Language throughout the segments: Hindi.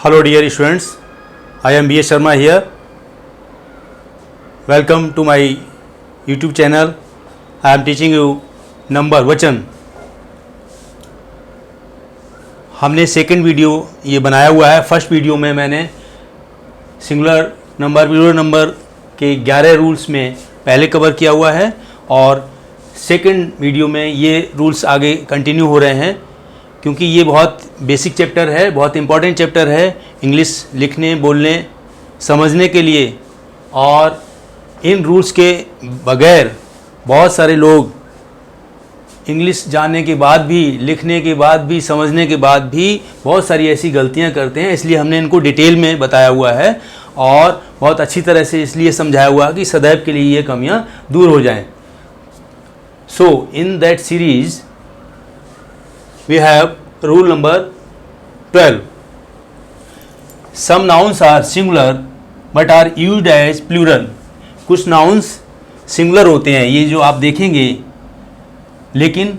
Hello dear students, I am B.S. Sharma here. Welcome to my YouTube channel. I am teaching you number वचन. हमने सेकंड वीडियो ये बनाया हुआ है. फर्स्ट वीडियो में मैंने सिंगुलर नंबर प्लूरल नंबर के 11 रूल्स में पहले कवर किया हुआ है और सेकंड वीडियो में ये रूल्स आगे कंटिन्यू हो रहे हैं क्योंकि ये बहुत बेसिक चैप्टर है, बहुत इम्पॉर्टेंट चैप्टर है इंग्लिश लिखने बोलने समझने के लिए. और इन रूल्स के बगैर बहुत सारे लोग इंग्लिश जानने के बाद भी, लिखने के बाद भी, समझने के बाद भी बहुत सारी ऐसी गलतियां करते हैं. इसलिए हमने इनको डिटेल में बताया हुआ है और बहुत अच्छी तरह से इसलिए समझाया हुआ है कि सदैव के लिए ये कमियां दूर हो जाएं. So in that series we have rule number 12. Some nouns are singular but are used as plural. कुछ nouns singular होते हैं, ये जो आप देखेंगे, लेकिन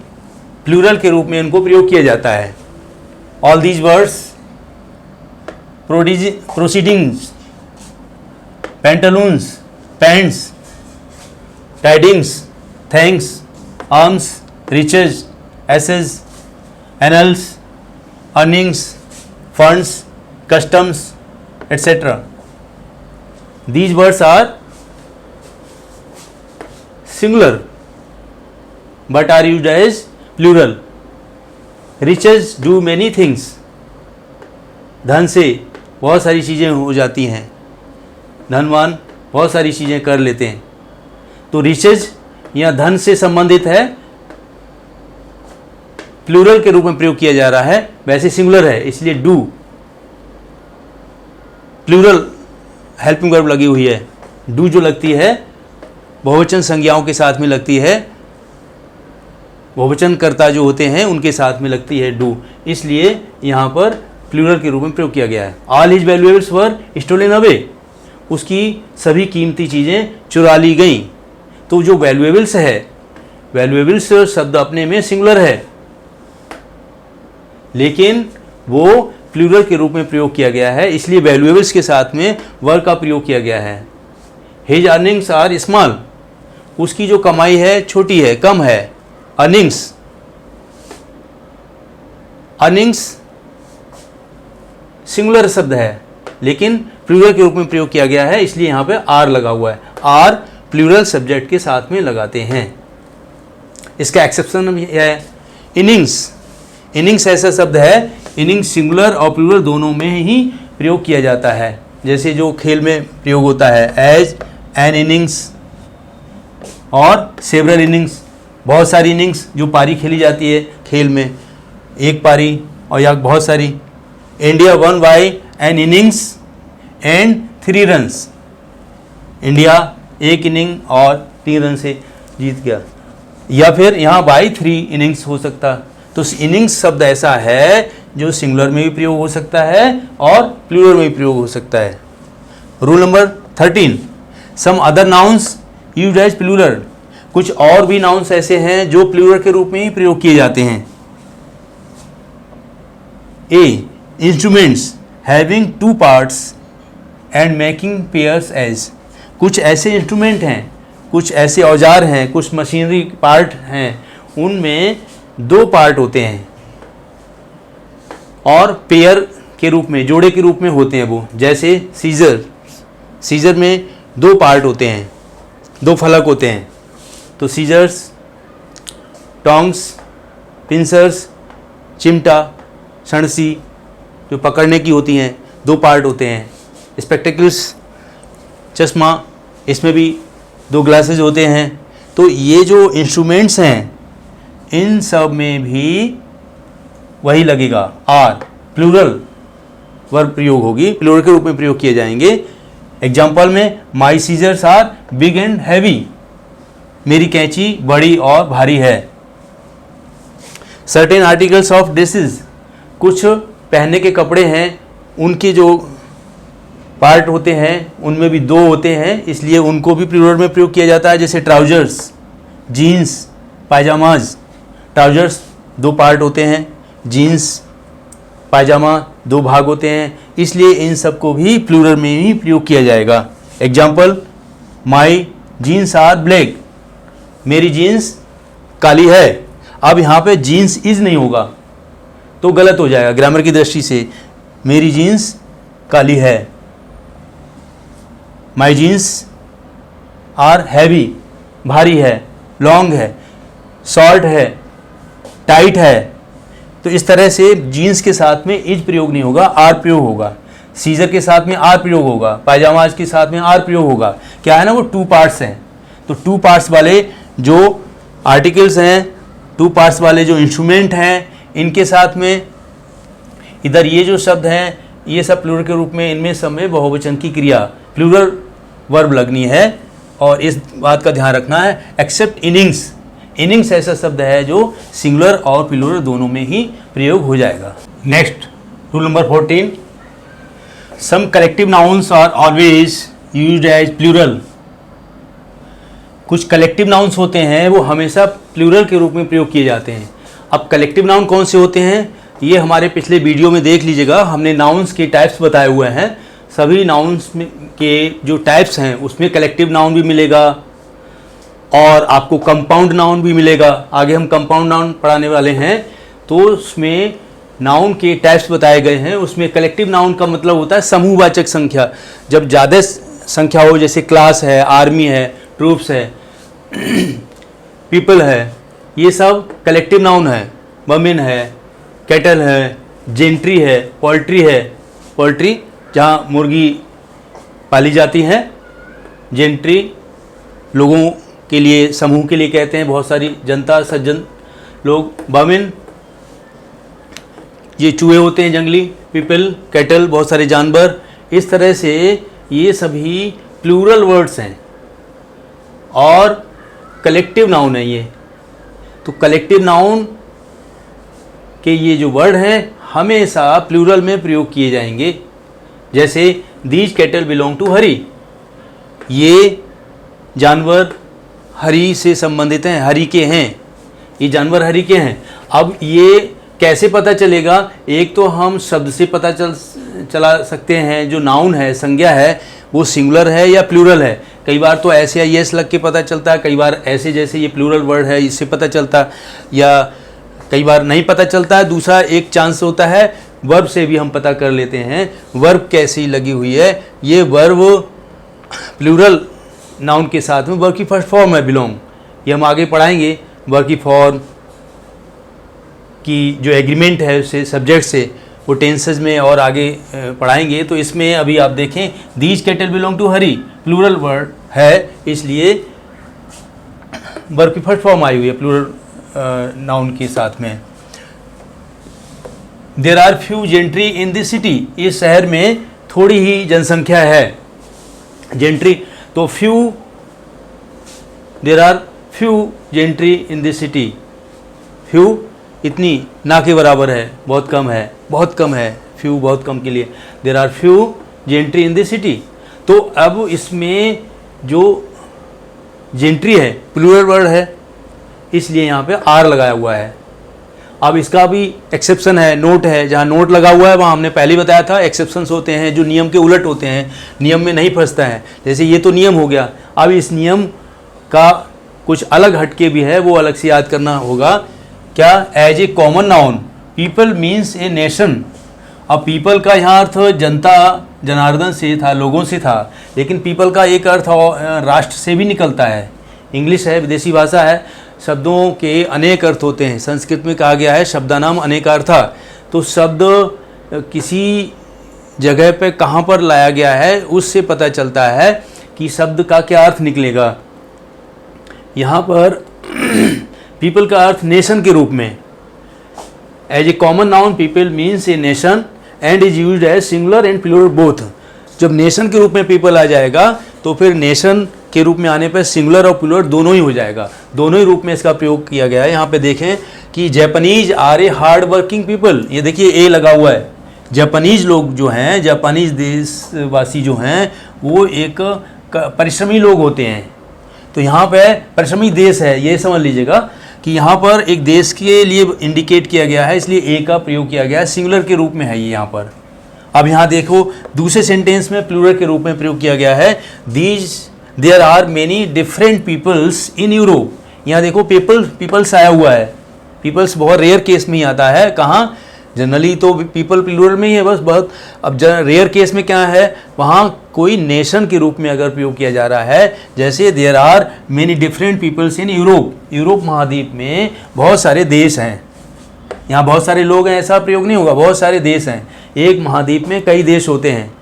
plural के रूप में इनको प्रयोग किया जाता है. All these words proceedings, pantaloons, pants, tidings, thanks, alms, riches, asses, annals, earnings, funds, customs, etc. These words are singular but are used as plural. Riches do many things. धन से बहुत सारी चीज़ें हो जाती हैं, धनवान बहुत सारी चीज़ें कर लेते हैं. तो riches या धन से संबंधित है, प्लूरल के रूप में प्रयोग किया जा रहा है. वैसे सिंगुलर है इसलिए डू, प्लूरल हेल्पिंग वर्ब लगी हुई है. डू जो लगती है बहुवचन संज्ञाओं के साथ में लगती है, बहुवचन कर्ता जो होते हैं उनके साथ में लगती है डू, इसलिए यहाँ पर प्लूरल के रूप में प्रयोग किया गया है. ऑल हिज वैल्यूएबल्स वर स्टोलन अवे. उसकी सभी कीमती चीज़ें चुरा ली गई. तो जो वैल्यूएबल्स है, वैल्यूएबल्स शब्द अपने में सिंगुलर है लेकिन वो प्लूरल के रूप में प्रयोग किया गया है, इसलिए वैल्यूएबल्स के साथ में वर्ब का प्रयोग किया गया है. His earnings are small. उसकी जो कमाई है छोटी है, कम है. अर्निंग्स, अर्निंग्स सिंगुलर शब्द है लेकिन प्लूरल के रूप में प्रयोग किया गया है, इसलिए यहाँ पे आर लगा हुआ है. आर प्लूरल सब्जेक्ट के साथ में लगाते हैं. इसका एक्सेप्शन है इनिंग्स. इनिंग्स ऐसा शब्द है, इनिंग्स सिंगुलर और प्लूरल दोनों में ही प्रयोग किया जाता है. जैसे जो खेल में प्रयोग होता है एज एन इनिंग्स और सेवरल इनिंग्स. बहुत सारी इनिंग्स जो पारी खेली जाती है खेल में, एक पारी और या बहुत सारी. India one by an innings and 3 runs. India एक इनिंग और 3 रन से जीत गया. या फिर यहाँ बाय 3 इनिंग्स हो सकता. तो इनिंग्स शब्द ऐसा है जो सिंगुलर में भी प्रयोग हो सकता है और प्लूरल में भी प्रयोग हो सकता है. Rule number 13. Some other nouns used as plural. कुछ और भी नाउन्स ऐसे हैं जो प्लूरल के रूप में ही प्रयोग किए जाते हैं. A. Instruments having 2 parts and making pairs as. कुछ ऐसे इंस्ट्रूमेंट हैं, कुछ ऐसे औजार हैं, कुछ मशीनरी पार्ट हैं, उनमें 2 पार्ट होते हैं और पेयर के रूप में, जोड़े के रूप में होते हैं वो. जैसे सीजर, सीजर में 2 पार्ट होते हैं, 2 फलक होते हैं. तो सीजर्स, टोंग्स, पिंसर्स, चिमटा, सणसी जो पकड़ने की होती हैं, 2 पार्ट होते हैं. स्पेक्टेकल्स, चश्मा, इसमें भी 2 ग्लासेज होते हैं. तो ये जो इंस्ट्रूमेंट्स हैं इन सब में भी वही लगेगा, आर. प्लूरल वर्ब प्रयोग होगी, प्लूरल के रूप में प्रयोग किए जाएंगे. एग्जाम्पल में my scissors are big and heavy. मेरी कैंची बड़ी और भारी है. Certain articles of dresses. कुछ पहनने के कपड़े हैं, उनके जो पार्ट होते हैं उनमें भी 2 होते हैं, इसलिए उनको भी प्लूरल में प्रयोग किया जाता है. जैसे ट्राउजर्स, जीन्स, पायजामाज. ट्राउजर्स 2 पार्ट होते हैं, जीन्स पायजामा 2 भाग होते हैं, इसलिए इन सब को भी प्लूरल में ही प्रयोग किया जाएगा। Example, my jeans are black, मेरी जीन्स काली है। अब यहाँ पे जीन्स इज नहीं होगा तो गलत हो जाएगा ग्रामर की दृष्टि से। मेरी जीन्स काली है। माई जीन्स आर हैवी, भारी है, लॉन्ग है, शॉर्ट है, टाइट है। तो इस तरह से जीन्स के साथ में इज प्रयोग नहीं होगा, आर प्रयोग होगा। सीजर के साथ में आर प्रयोग होगा, पायजामाज के साथ में आर प्रयोग होगा। क्या है ना, वो 2 पार्ट्स हैं। तो 2 पार्ट्स वाले जो आर्टिकल्स हैं, 2 पार्ट्स वाले जो इंस्ट्रूमेंट हैं, इनके साथ में इधर ये जो शब्द हैं, ये सब प्लूरल के रूप में, इनमें सब में बहुवचन की क्रिया प्लूरल वर्ब लगनी है। और इस बात का ध्यान रखना है, एक्सेप्ट इनिंग्स। इनिंग्स ऐसा शब्द है जो सिंगुलर और प्लूरल दोनों में ही प्रयोग हो जाएगा। Next, rule number 14, some collective nouns are always used as plural. कुछ कलेक्टिव नाउन्स होते हैं वो हमेशा प्लूरल के रूप में प्रयोग किए जाते हैं। अब कलेक्टिव नाउन कौन से होते हैं, ये हमारे पिछले वीडियो में देख लीजिएगा। हमने नाउन्स के टाइप्स बताए हुए हैं। सभी नाउन्स के जो टाइप्स हैं उसमें कलेक्टिव नाउन भी मिलेगा और आपको कंपाउंड नाउन भी मिलेगा। आगे हम कंपाउंड नाउन पढ़ाने वाले हैं, तो उसमें नाउन के टाइप्स बताए गए हैं। उसमें कलेक्टिव नाउन का मतलब होता है समूहवाचक संख्या। जब ज़्यादा संख्या हो, जैसे क्लास है, आर्मी है, ट्रूप्स है, पीपल है, ये सब कलेक्टिव नाउन है। वमेन है, कैटल है, जेंट्री है, पोल्ट्री है, पोल्ट्री जहाँ मुर्गी पाली जाती हैं, जेंट्री लोगों के लिए, समूह के लिए कहते हैं, बहुत सारी जनता, सज्जन लोग। वमेन ये चूहे होते हैं जंगली, पीपल, कैटल बहुत सारे जानवर। इस तरह से ये सभी प्लूरल वर्ड्स हैं और कलेक्टिव नाउन है ये। तो कलेक्टिव नाउन के ये जो वर्ड हैं हमेशा प्लूरल में प्रयोग किए जाएंगे। जैसे दीज कैटल बिलोंग टू हरी, ये जानवर हरी से संबंधित हैं, हरी के हैं, ये जानवर हरी के हैं। अब ये कैसे पता चलेगा, एक तो हम शब्द से पता चला सकते हैं, जो नाउन है, संज्ञा है, वो सिंगुलर है या प्लूरल है। कई बार तो ऐसे या यस लग के पता चलता है, कई बार ऐसे जैसे ये प्लूरल वर्ड है इससे पता चलता, या कई बार नहीं पता चलता है। दूसरा एक चांस होता है वर्ब से भी हम पता कर लेते हैं, वर्ब कैसी लगी हुई है। ये वर्ब प्लूरल नाउन के साथ में वर्ब की फर्स्ट फॉर्म है बिलोंग, ये हम आगे पढ़ाएंगे। वर्ब की फॉर्म की जो एग्रीमेंट है उससे, सब्जेक्ट से, वो टेंसेज में और आगे पढ़ाएंगे। तो इसमें अभी आप देखें, these cattle belong to Hari plural word है, इसलिए वर्ब की फर्स्ट फॉर्म आई हुई है प्लूरल नाउन के साथ में। There are few gentry in this city, इस शहर में थोड़ी ही जनसंख्या है। जेंट्री तो few, there are few gentry in this city. Few इतनी ना के बराबर है, बहुत कम है, बहुत कम है, फ्यू बहुत कम के लिए। There are few gentry in this city. तो अब इसमें जो जेंट्री है प्लूरल वर्ड है, इसलिए यहाँ पे आर लगाया हुआ है। अब इसका भी एक्सेप्शन है, नोट है। जहाँ नोट लगा हुआ है वहाँ हमने पहले बताया था एक्सेप्शंस होते हैं जो नियम के उलट होते हैं, नियम में नहीं फंसता है। जैसे ये तो नियम हो गया, अब इस नियम का कुछ अलग हटके भी है, वो अलग से याद करना होगा। क्या, as a common noun people means a nation. अब पीपल का यहाँ अर्थ जनता, जनार्दन से था, लोगों से था, लेकिन पीपल का एक अर्थ राष्ट्र से भी निकलता है। इंग्लिश है, विदेशी भाषा है, शब्दों के अनेक अर्थ होते हैं। संस्कृत में कहा गया है शब्दानाम अनेकार्था। तो शब्द किसी जगह पे कहाँ पर लाया गया है उससे पता चलता है कि शब्द का क्या अर्थ निकलेगा। यहाँ पर पीपल का अर्थ नेशन के रूप में, as a common noun people means a nation and is used as singular and plural both. जब नेशन के रूप में पीपल आ जाएगा तो फिर नेशन के रूप में आने पर सिंगुलर और प्लूरल दोनों ही हो जाएगा। दोनों ही रूप में इसका प्रयोग किया गया है। यहाँ पे देखें कि Japanese are a hard working people, ये देखिए ए लगा हुआ है। जापानीज लोग जो हैं, जापानीज देशवासी जो हैं, वो एक परिश्रमी लोग होते हैं। तो यहाँ पे परिश्रमी देश है, ये समझ लीजिएगा कि यहाँ पर एक देश के लिए इंडिकेट किया गया है, इसलिए ए का प्रयोग किया गया है, सिंगुलर के रूप में है ये यहाँ पर। अब यहाँ देखो दूसरे सेंटेंस में प्लूरल के रूप में प्रयोग किया गया है, there are many different peoples in Europe. यहाँ देखो पीपल्स आया हुआ है, पीपल्स बहुत रेयर केस में ही आता है, कहाँ जनरली तो पीपल प्लूरल में ही है बस बहुत। अब रेयर केस में क्या है, वहाँ कोई नेशन के रूप में अगर प्रयोग किया जा रहा है, जैसे there are many different peoples in Europe, Europe महाद्वीप में बहुत सारे देश हैं, यहाँ बहुत सारे लोग हैं ऐसा प्रयोग नहीं होगा, बहुत सारे देश हैं, एक महाद्वीप में कई देश होते हैं,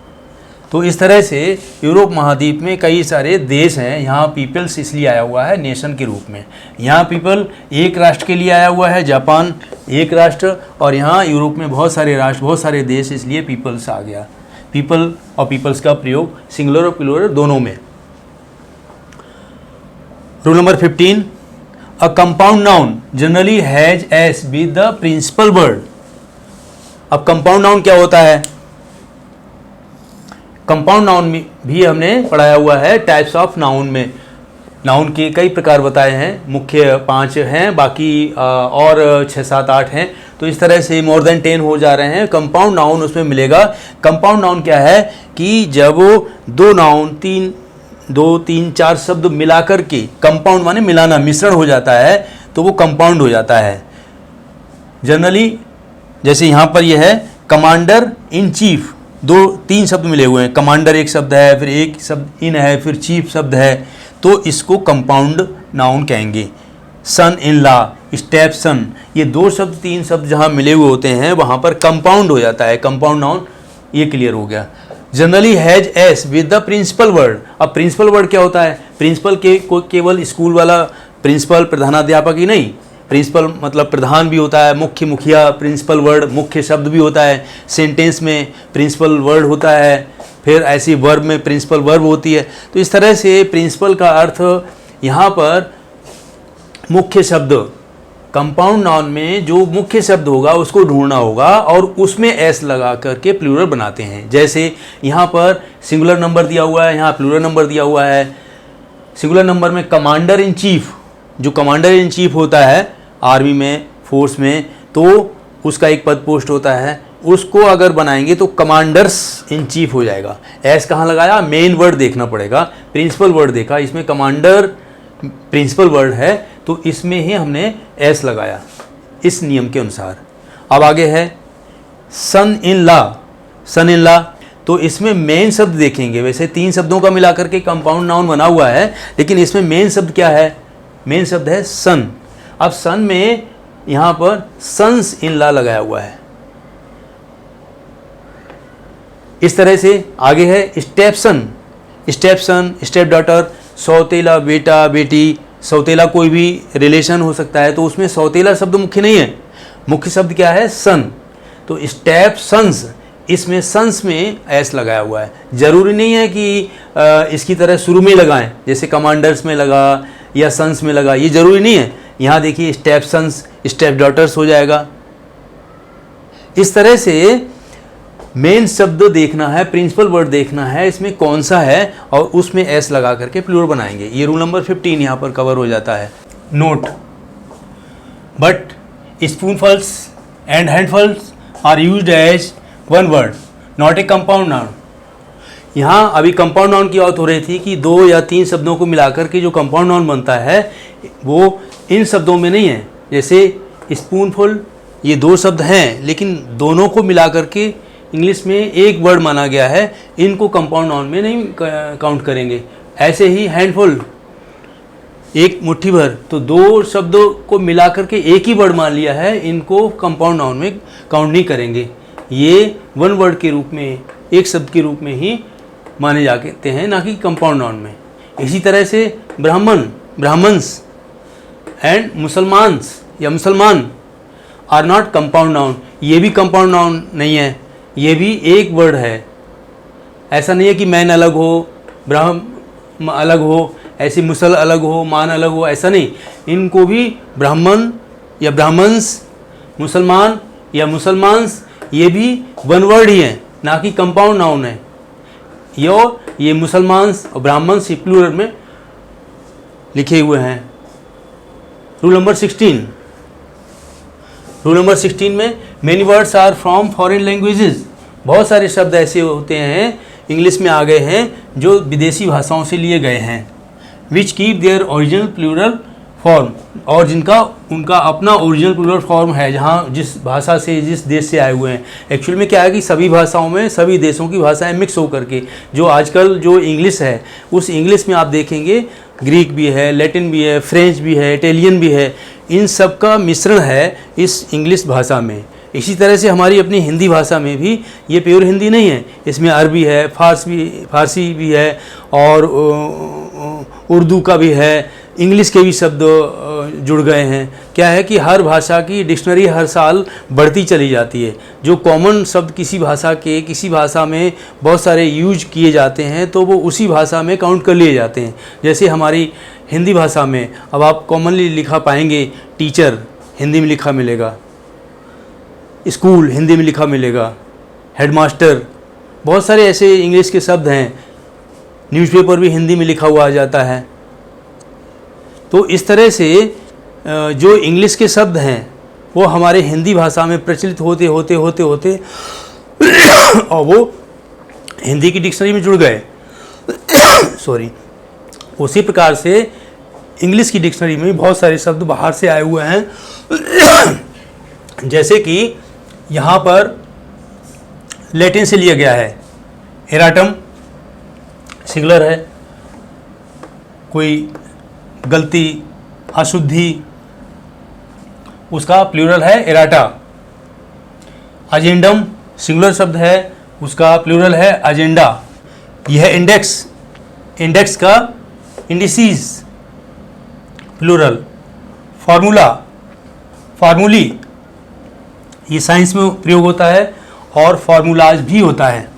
तो इस तरह से यूरोप महाद्वीप में कई सारे देश हैं, यहाँ पीपल्स इसलिए आया हुआ है नेशन के रूप में। यहाँ पीपल एक राष्ट्र के लिए आया हुआ है, जापान एक राष्ट्र, और यहाँ यूरोप में बहुत सारे राष्ट्र बहुत सारे देश, इसलिए पीपल्स आ गया। पीपल और पीपल्स का प्रयोग सिंगुलर और प्लूरल दोनों में। Rule number 15, a compound noun generally has s with the principal word. अब कंपाउंड नाउन क्या होता है, कंपाउंड नाउन में भी हमने पढ़ाया हुआ है, टाइप्स ऑफ नाउन में नाउन के कई प्रकार बताए हैं, मुख्य 5 हैं, बाकी और 6, 7, 8 हैं, तो इस तरह से मोर देन 10 हो जा रहे हैं। कंपाउंड नाउन उसमें मिलेगा। कंपाउंड नाउन क्या है कि जब दो नाउन 2, 3, 4 शब्द मिलाकर के, कंपाउंड माने मिलाना, मिश्रण हो जाता है, तो वो कंपाउंड हो जाता है। जनरली जैसे यहाँ पर यह है कमांडर इन चीफ, 2-3 शब्द मिले हुए हैं, कमांडर एक शब्द है, फिर एक शब्द इन है, फिर चीफ शब्द है, तो इसको कंपाउंड नाउन कहेंगे। सन इन लॉ, स्टेप सन, ये 2 शब्द 3 शब्द जहाँ मिले हुए होते हैं वहाँ पर कंपाउंड हो जाता है, कंपाउंड नाउन, ये क्लियर हो गया। Generally has s with the principal word. अब प्रिंसिपल वर्ड क्या होता है, प्रिंसिपल के केवल स्कूल वाला प्रिंसिपल प्रधानाध्यापक ही नहीं, प्रिंसिपल मतलब प्रधान भी होता है, मुख्य मुखिया, प्रिंसिपल वर्ड मुख्य शब्द भी होता है, सेंटेंस में प्रिंसिपल वर्ड होता है, फिर ऐसी वर्ब में प्रिंसिपल वर्ब होती है। तो इस तरह से प्रिंसिपल का अर्थ यहाँ पर मुख्य शब्द, कंपाउंड नाउन में जो मुख्य शब्द होगा उसको ढूंढना होगा और उसमें एस लगा करके प्लूरल बनाते हैं। जैसे यहाँ पर सिंगुलर नंबर दिया हुआ है, यहाँ प्लूरल नंबर दिया हुआ है। सिंगुलर नंबर में कमांडर इन चीफ, जो कमांडर इन चीफ होता है आर्मी में, फोर्स में, तो उसका एक पद पोस्ट होता है, उसको अगर बनाएंगे तो कमांडर्स इन चीफ हो जाएगा। एस कहाँ लगाया, मेन वर्ड देखना पड़ेगा, प्रिंसिपल वर्ड देखा, इसमें कमांडर प्रिंसिपल वर्ड है तो इसमें ही हमने एस लगाया इस नियम के अनुसार। अब आगे है सन in law, sun in law, तो इसमें मेन शब्द देखेंगे। वैसे 3 शब्दों का मिलाकर के कंपाउंड नाउन बना हुआ है, लेकिन इसमें मेन शब्द क्या है, मेन शब्द है सन। अब सन में यहाँ पर सन्स इन लॉ लगाया हुआ है। इस तरह से आगे है step son, step son, step daughter, सौतेला बेटा बेटी, सौतेला कोई भी रिलेशन हो सकता है, तो उसमें सौतेला शब्द मुख्य नहीं है, मुख्य शब्द क्या है, सन। तो स्टेप सन्स, इसमें सन्स में एस लगाया हुआ है। जरूरी नहीं है कि इसकी तरह शुरू में लगाएं, जैसे कमांडर्स में लगा या सन्स में लगा, ये जरूरी नहीं है। यहाँ देखिए स्टेप सन्स, स्टेप डॉटर्स हो जाएगा। इस तरह से मेन शब्द देखना है, प्रिंसिपल वर्ड देखना है, इसमें कौन सा है और उसमें एस लगा करके प्लूरल बनाएंगे। ये रूल नंबर 15 यहाँ पर कवर हो जाता है। Note, but spoonfuls and handfuls are used as one word, not a compound noun. यहाँ अभी कंपाउंड नाउन की बात हो रही थी कि 2 या 3 शब्दों को मिलाकर के जो कंपाउंड नाउन बनता है वो इन शब्दों में नहीं है। जैसे स्पूनफुल, ये 2 शब्द हैं लेकिन दोनों को मिलाकर के इंग्लिश में एक वर्ड माना गया है, इनको कंपाउंड नाउन में नहीं काउंट करेंगे। ऐसे ही हैंडफुल, एक मुट्ठी भर, तो 2 शब्दों को मिलाकर के एक ही वर्ड मान लिया है, इनको कंपाउंड नाउन में काउंट नहीं करेंगे। ये वन वर्ड के रूप में, एक शब्द के रूप में ही माने जाते हैं, ना कि कंपाउंड नाउन में। इसी तरह से ब्राह्मण, ब्राह्मण्स एंड मुसलमान्स या मुसलमान आर नॉट कंपाउंड नाउन, ये भी कंपाउंड नाउन नहीं है, ये भी एक वर्ड है। ऐसा नहीं है कि मैन अलग हो, ब्राह्म अलग हो, ऐसे मुसल अलग हो, मान अलग हो, ऐसा नहीं। इनको भी ब्राह्मण या ब्राह्मण्स, मुसलमान या मुसलमान्स, ये भी वन वर्ड ही है, ना कि कंपाउंड नाउन है। ये मुसलमान्स और ब्राह्मण्स प्लूरल में लिखे हुए हैं। रूल नंबर 16, रूल नंबर 16 में many words are from foreign languages, बहुत सारे शब्द ऐसे होते हैं इंग्लिश में आ गए हैं जो विदेशी भाषाओं से लिए गए हैं, which keep their original plural form, और जिनका उनका अपना ओरिजिनल प्लूरल फॉर्म है, जहाँ जिस भाषा से जिस देश से आए हुए हैं। एक्चुअल में क्या है कि सभी भाषाओं में सभी देशों की भाषाएं मिक्स होकर के जो आजकल जो इंग्लिश है, उस इंग्लिश में आप देखेंगे ग्रीक भी है, लैटिन भी है, फ्रेंच भी है, इटालियन भी है, इन सब का मिश्रण है इस इंग्लिश भाषा में। इसी तरह से हमारी अपनी हिंदी भाषा में भी ये प्योर हिंदी नहीं है, इसमें अरबी है, फारसी भी है और उर्दू का भी है, इंग्लिश के भी शब्द जुड़ गए हैं। क्या है कि हर भाषा की डिक्शनरी हर साल बढ़ती चली जाती है। जो कॉमन शब्द किसी भाषा के किसी भाषा में बहुत सारे यूज किए जाते हैं तो वो उसी भाषा में काउंट कर लिए जाते हैं। जैसे हमारी हिंदी भाषा में अब आप कॉमनली लिखा पाएंगे टीचर हिंदी में लिखा मिलेगा, स्कूल हिंदी में लिखा मिलेगा, हेडमास्टर, बहुत सारे ऐसे इंग्लिश के शब्द हैं, न्यूज़पेपर भी हिंदी में लिखा हुआ आ जाता है। तो इस तरह से जो इंग्लिश के शब्द हैं वो हमारे हिंदी भाषा में प्रचलित होते होते होते होते और वो हिंदी की डिक्शनरी में जुड़ गए सॉरी। उसी प्रकार से इंग्लिश की डिक्शनरी में बहुत सारे शब्द बाहर से आए हुए हैं जैसे कि यहाँ पर लैटिन से लिया गया है एराटम, सिंगुलर है, कोई गलती अशुद्धि उसका प्लूरल है एराटा। अजेंडम सिंगुलर शब्द है, उसका प्लूरल है अजेंडा। यह इंडेक्स, इंडेक्स का इंडिसीज प्लूरल। फार्मूला, फार्मूली, ये साइंस में प्रयोग होता है और फार्मूलाज भी होता है।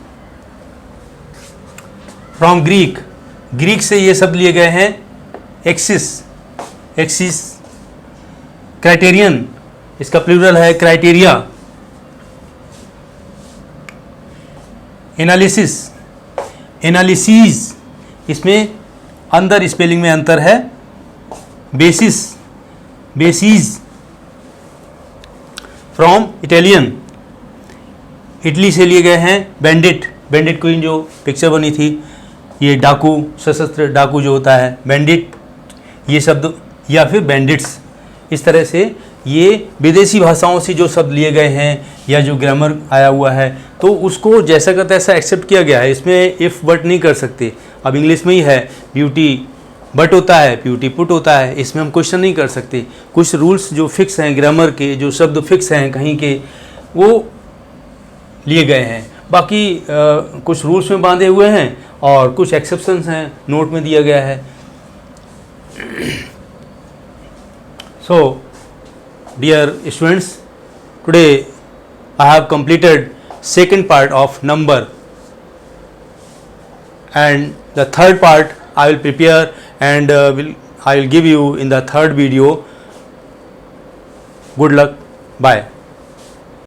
फ्रॉम ग्रीक, ग्रीक से ये शब्द लिए गए हैं एक्सिस, एक्सिस। क्राइटेरियन, इसका प्लूरल है क्राइटेरिया। एनालिसिस, एनालिसिस, इसमें अंदर स्पेलिंग में अंतर है। Basis, basis. From Italian, Italy से लिए गए हैं बैंडिट, बैंडिट क्वीन जो पिक्चर बनी थी, ये डाकू, सशस्त्र डाकू जो होता है, बैंडिट, ये शब्द, या फिर बैंडिट्स। इस तरह से ये विदेशी भाषाओं से जो शब्द लिए गए हैं या जो ग्रामर आया हुआ है तो उसको जैसा का तैसा एक्सेप्ट किया गया है। इसमें इफ़ बट नहीं कर सकते। अब इंग्लिश में ही है ब्यूटी बट होता है, ब्यूटी पुट होता है, इसमें हम क्वेश्चन नहीं कर सकते। कुछ रूल्स जो फिक्स हैं ग्रामर के, जो शब्द फिक्स हैं कहीं के, वो लिए गए हैं। बाकी कुछ रूल्स में बांधे हुए हैं और कुछ एक्सेप्शंस हैं, नोट में दिया गया है। So, dear students, today I have completed second part of number, and the third part I will prepare and I will give you in the third video. Good luck. Bye.